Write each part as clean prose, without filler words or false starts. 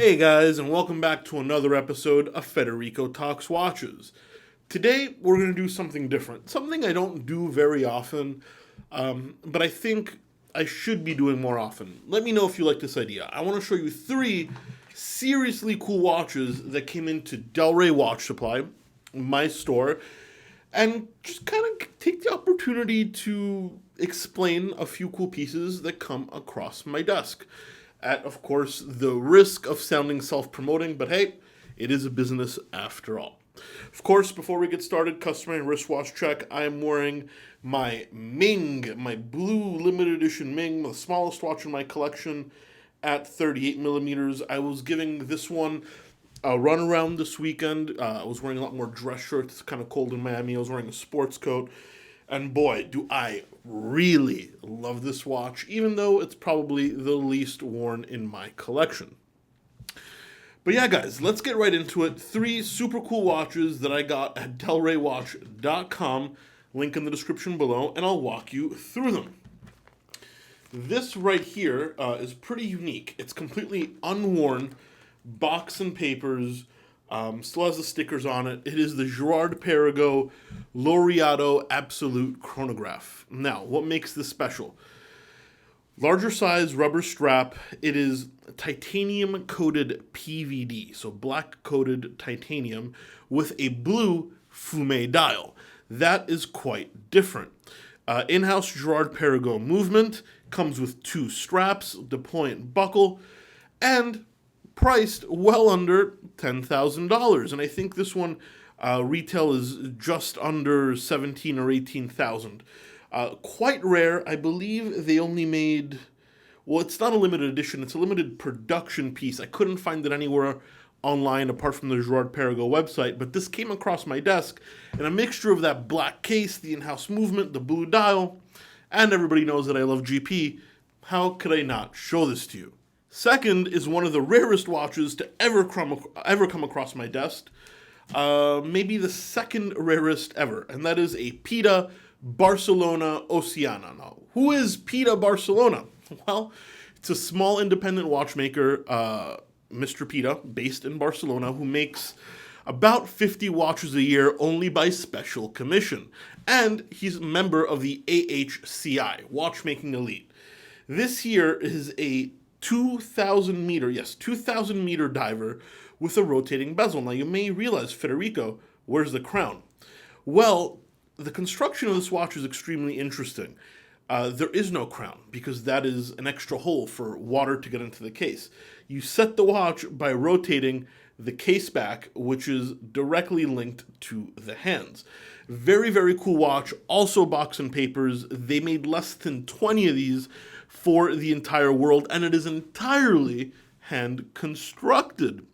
Hey guys, and welcome back to another episode of Federico Talks Watches. Today, we're going to do something different. Something I don't do very often, but I think I should be doing more often. Let me know if you like this idea. I want to show you 3 seriously cool watches that came into Delray Watch Supply, my store, and just kind of take the opportunity to explain a few cool pieces that come across my desk. At, of course, the risk of sounding self-promoting, but hey, it is a business after all. Of course, before we get started, customary wristwatch check. I am wearing my Ming, my blue limited edition Ming, the smallest watch in my collection at 38 millimeters. I was giving this one a run around this weekend. I was wearing a lot more dress shirts. It's kind of cold in Miami. I was wearing a sports coat. And boy, do I really love this watch, even though it's probably the least worn in my collection. But yeah, guys, let's get right into it. 3 super cool watches that I got at DelrayWatch.com. Link in the description below, and I'll walk you through them. This right here is pretty unique. It's completely unworn, box and papers, still has the stickers on it. It is the Girard Perregaux Laureato Absolute Chronograph. Now, what makes this special? Larger size rubber strap. It is titanium coated PVD, so black coated titanium with a blue fume dial. That is quite different. In-house Girard Perregaux movement, comes with 2 straps, deployant buckle, and priced well under $10,000, and I think this one retail is just under $17,000 or $18,000. Quite rare. I believe they only made, well, it's not a limited edition, it's a limited production piece. I couldn't find it anywhere online apart from the Girard Perregaux website, but this came across my desk in a mixture of that black case, the in-house movement, the blue dial, and everybody knows that I love GP. How could I not show this to you? Second is one of the rarest watches to ever come across my desk. Maybe the second rarest ever, and that is a Pita Barcelona Oceana. Now, who is Pita Barcelona? Well, it's a small independent watchmaker, Mr. Pita, based in Barcelona, who makes about 50 watches a year only by special commission. And he's a member of the AHCI, Watchmaking Elite. This here is a 2,000 meter diver with a rotating bezel. Now you may realize, Federico, where's the crown? Well, the construction of this watch is extremely interesting. There is no crown because that is an extra hole for water to get into the case. You set the watch by rotating the case back, which is directly linked to the hands. Very, very cool watch. Also box and papers. They made less than 20 of these for the entire world, and it is entirely hand constructed.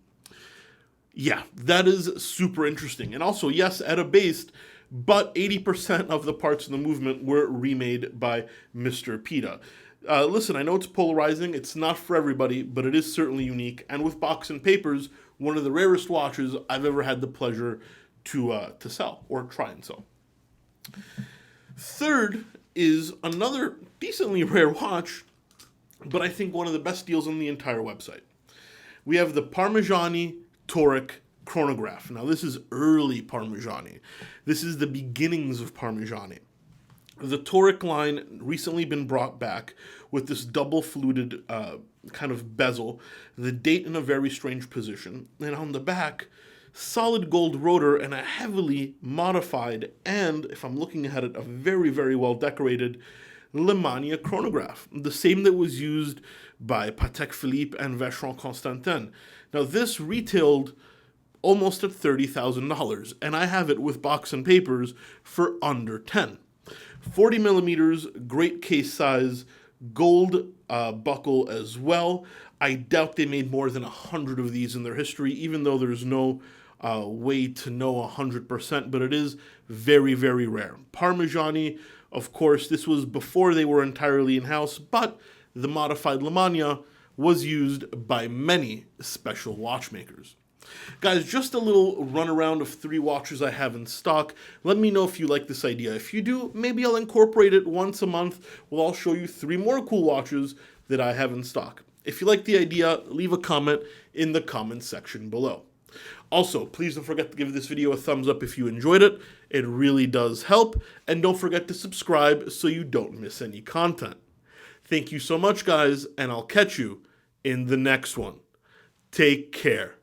Yeah, that is super interesting. And also, yes, at a base, but 80% of the parts in the movement were remade by Mr. Pita. Listen, I know it's polarizing, it's not for everybody, but it is certainly unique. And with box and papers, one of the rarest watches I've ever had the pleasure to sell, or try and sell. Third is another decently rare watch, but I think one of the best deals on the entire website. We have the Parmigiani Toric Chronograph. Now, this is early Parmigiani. This is the beginnings of Parmigiani. The Toric line recently been brought back with this double fluted kind of bezel, the date in a very strange position, and on the back, solid gold rotor and a heavily modified and, if I'm looking at it, a very, very well decorated Lemania chronograph, the same that was used by Patek Philippe and Vacheron Constantin. Now, this retailed almost at $30,000, and I have it with box and papers for under 10. 40 millimeters, great case size, gold buckle as well. I doubt they made more than 100 of these in their history, even though there's no way to know 100%, but it is very, very rare. Parmigiani, of course, this was before they were entirely in-house, but the modified Lemania was used by many special watchmakers. Guys, just a little run around of 3 watches I have in stock. Let me know if you like this idea. If you do, maybe I'll incorporate it once a month. Well, I'll show you 3 more cool watches that I have in stock. If you like the idea, leave a comment in the comments section below. Also, please don't forget to give this video a thumbs up if you enjoyed it. It really does help. And don't forget to subscribe so you don't miss any content. Thank you so much, guys, and I'll catch you in the next one. Take care.